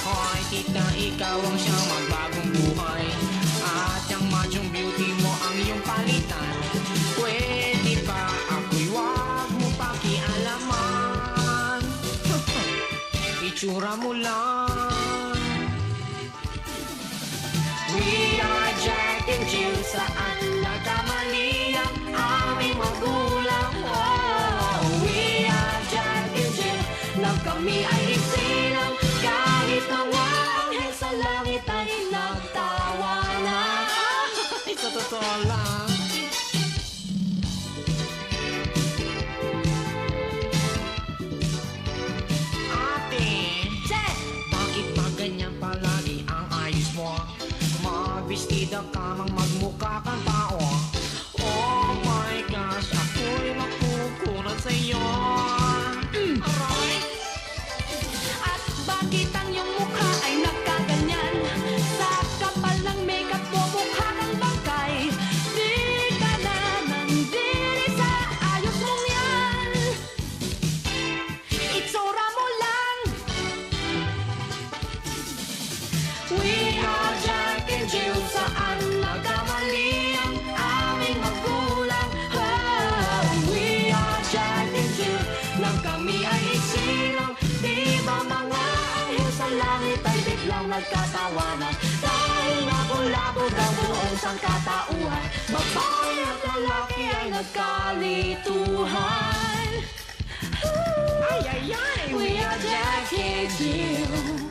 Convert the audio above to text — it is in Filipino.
Hoy tita, ikaw ang siyang magbagong buhay, at ang machong beauty mo ang iyong palitan. Pwede ba ako'y wag mo pakialaman? Itsura mo lang. We are Jack and Jill, saan nagkamali ang aming magulang? Oh, we are Jack and Jill, lang kami ay isilang, kahit mga anghel sa langit ay nagtawanan. Ay, sa totoo lang. Ate, Jet! bakit ba ganyan palagi ang ayos mo? Magbistida ka mang magmukha kang tao. Oh my gosh, ako'y makukunat sa'yo. Aray! At bakit ang iyong mukha ay nagkaganyan? Sa kapal ng makeup mo, mukha kang bangkay. Di ka na nandiri sa ayos mong yan. Itsura mo lang. We are Jack and Jill, saan nagkamali ang aming magulang? Oh, we are Jack and Jill, lang kami ay isilang, di ba mga anghel sa langit ay biglang nagkatawanan? Dahil nabulabog ang buong sangkatauhan, babae at lalaki ay nagkalituhan. Ay, ay, ay! We are Jack and Jill.